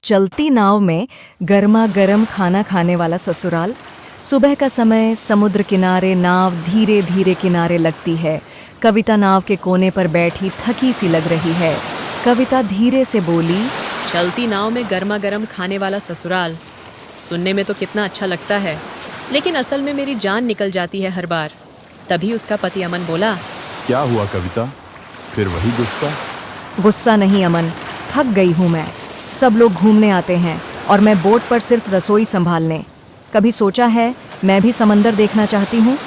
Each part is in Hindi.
चलती नाव में गर्मा गर्म खाना खाने वाला ससुराल। सुबह का समय, समुद्र किनारे नाव धीरे धीरे किनारे लगती है। कविता नाव के कोने पर बैठी थकी सी लग रही है। कविता धीरे से बोली, चलती नाव में गर्मा गर्म खाने वाला ससुराल सुनने में तो कितना अच्छा लगता है, लेकिन असल में मेरी जान निकल जाती है हर बार। तभी उसका पति अमन बोला, क्या हुआ कविता, फिर वही गुस्सा? गुस्सा नहीं अमन, थक गई हूँ मैं। सब लोग घूमने आते हैं और मैं बोट पर सिर्फ रसोई संभालने। कभी सोचा है मैं भी समंदर देखना चाहती हूँ।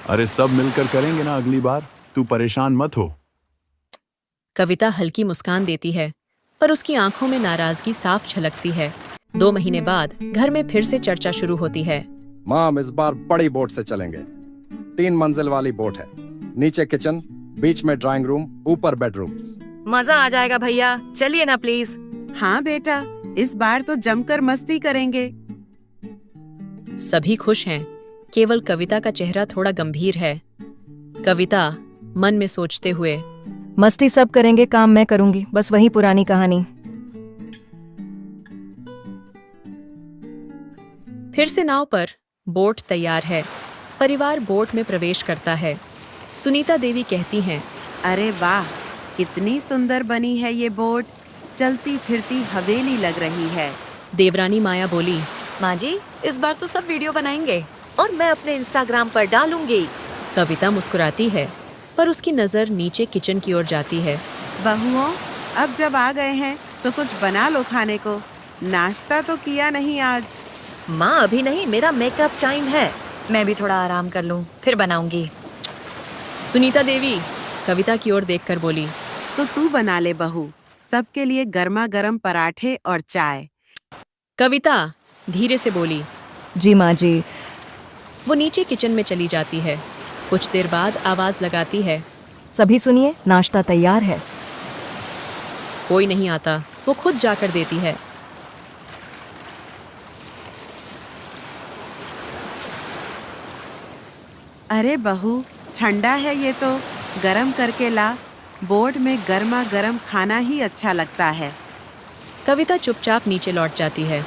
अरे सब मिलकर करेंगे ना अगली बार, तू परेशान मत हो। कविता हल्की मुस्कान देती है, पर उसकी आंखों में नाराजगी साफ झलकती है। 2 महीने बाद घर में फिर से चर्चा शुरू होती है। माम, इस बार बड़ी बोट से चलेंगे। 3 मंजिल वाली बोट है। नीचे किचन, बीच में ड्राइंग रूम, ऊपर बेडरूम्स। मजा आ जाएगा भैया, चलिए ना प्लीज। हाँ बेटा, इस बार तो जमकर मस्ती करेंगे। सभी खुश हैं, केवल कविता का चेहरा थोड़ा गंभीर है। कविता मन में सोचते हुए, मस्ती सब करेंगे, काम मैं करूंगी, बस वही पुरानी कहानी। फिर से नाव पर बोट तैयार है। परिवार बोट में प्रवेश करता है। सुनीता देवी कहती हैं, अरे वाह, कितनी सुंदर बनी है ये बोट। चलती फिरती हवेली लग रही है। देवरानी माया बोली, माँ जी, इस बार तो सब वीडियो बनाएंगे और मैं अपने इंस्टाग्राम पर डालूंगी। कविता मुस्कुराती है, पर उसकी नजर नीचे किचन की ओर जाती है। बहुओं, अब जब आ गए हैं तो कुछ बना लो खाने को। नाश्ता तो किया नहीं आज। माँ अभी नहीं, मेरा मेकअप टाइम है। मैं भी थोड़ा आराम कर लूँ, फिर बनाऊंगी। सुनीता देवी कविता की ओर देखकर बोली, तो तू बना ले बहू, सबके लिए गर्मा गर्म पराठे और चाय। कविता धीरे से बोली। जी माँ जी। वो नीचे किचन में चली जाती है। कुछ देर बाद आवाज लगाती है, सभी सुनिए, नाश्ता तैयार है। कोई नहीं आता। वो खुद जाकर देती है। अरे बहू, ठंडा है ये तो, गरम करके ला। बोट में गर्मा गर्म खाना ही अच्छा लगता है। कविता चुपचाप नीचे लौट जाती है।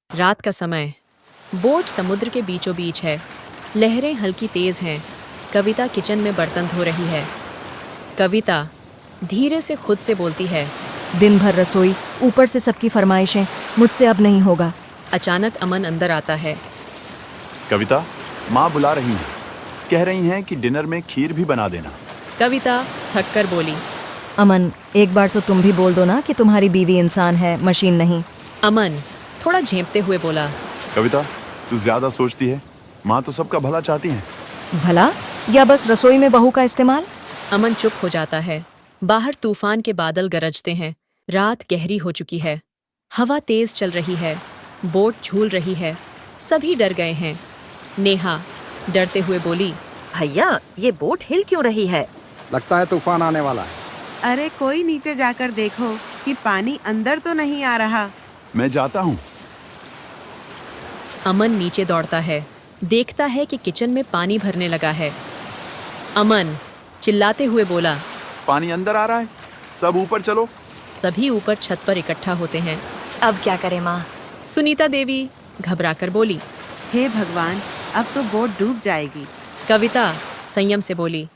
रात का समय, बोट समुद्र के बीचों बीच है। लहरें हल्की तेज हैं। कविता किचन में बर्तन धो रही है। कविता धीरे से खुद से बोलती है, दिन भर रसोई, ऊपर से सबकी फरमाइशें, मुझसे अब नहीं होगा। अचानक अमन अंदर आता है। कविता, माँ बुला रही हैं, कह रही हैं कि डिनर में खीर भी बना देना। कविता थक कर बोली, अमन, एक बार तो तुम भी बोल दो ना कि तुम्हारी बीवी इंसान है, मशीन नहीं। अमन थोड़ा झेंपते हुए बोला, कविता, तू ज्यादा सोचती है, माँ तो सबका भला चाहती हैं। भला या बस रसोई में बहू का इस्तेमाल? अमन चुप हो जाता है। बाहर तूफान के बादल गरजते हैं। रात गहरी हो चुकी है। हवा तेज चल रही है। बोट झूल रही है। सभी डर गए हैं। नेहा डरते हुए बोली, भैया, ये बोट हिल क्यों रही है? लगता है तूफान आने वाला है। अरे कोई नीचे जाकर देखो कि पानी अंदर तो नहीं आ रहा। मैं जाता हूँ। अमन नीचे दौड़ता है। देखता है कि किचन में पानी भरने लगा है। अमन चिल्लाते हुए बोला, पानी अंदर आ रहा है, सब ऊपर चलो। सभी ऊपर छत पर इकट्ठा होते हैं। अब क्या करें माँ? सुनीता देवी घबराकर बोली, हे भगवान, अब तो बोट डूब जाएगी। कविता संयम से बोली,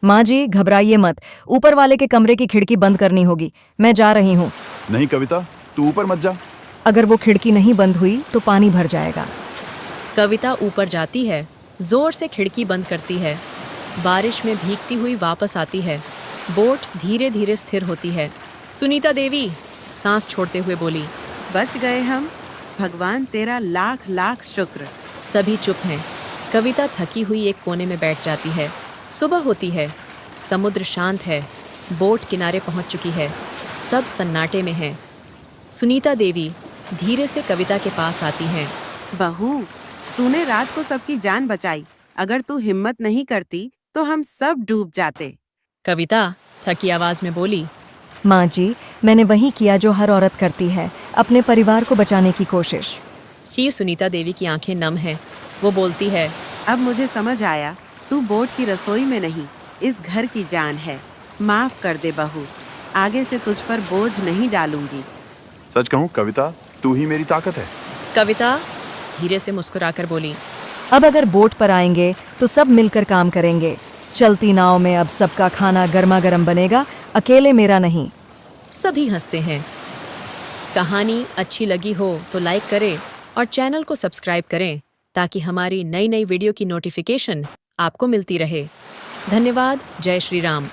माँ जी घबराइए मत, ऊपर वाले के कमरे की खिड़की बंद करनी होगी। मैं जा रही हूँ। नहीं कविता, तू ऊपर मत जा। अगर वो खिड़की नहीं बंद हुई तो पानी भर जाएगा। कविता ऊपर जाती है, जोर से खिड़की बंद करती है। बारिश में भीगती हुई वापस आती है। बोट धीरे धीरे स्थिर होती है। सुनीता देवी सांस छोड़ते हुए बोली, बच गए हम, भगवान तेरा लाख लाख शुक्र। सभी चुप हैं। कविता थकी हुई एक कोने में बैठ जाती है। सुबह होती है। समुद्र शांत है। बोट किनारे पहुंच चुकी है। सब सन्नाटे में हैं। सुनीता देवी धीरे से कविता के पास आती हैं। बहू, तूने रात को सबकी जान बचाई। अगर तू हिम्मत नहीं करती तो हम सब डूब जाते। कविता थकी आवाज में बोली, माँ जी, मैंने वही किया जो हर औरत करती है, अपने परिवार को बचाने की कोशिश। सी सुनीता देवी की आंखें नम हैं। वो बोलती है, अब मुझे समझ आया, तू बोट की रसोई में नहीं, इस घर की जान है। माफ कर दे बहू, आगे से तुझ पर बोझ नहीं डालूंगी। सच कहूँ कविता, तू ही मेरी ताकत है। कविता धीरे से मुस्कुराकर बोली। अब अगर बोट पर आएंगे तो सब मिलकर काम करेंगे। चलती नाव में अब सबका खाना गर्मा गर्म बनेगा, अकेले मेरा नहीं। सभी हंसते हैं। कहानी अच्छी लगी हो तो लाइक करें और चैनल को सब्सक्राइब करें ताकि हमारी नई नई वीडियो की नोटिफिकेशन आपको मिलती रहे। धन्यवाद। जय श्री राम।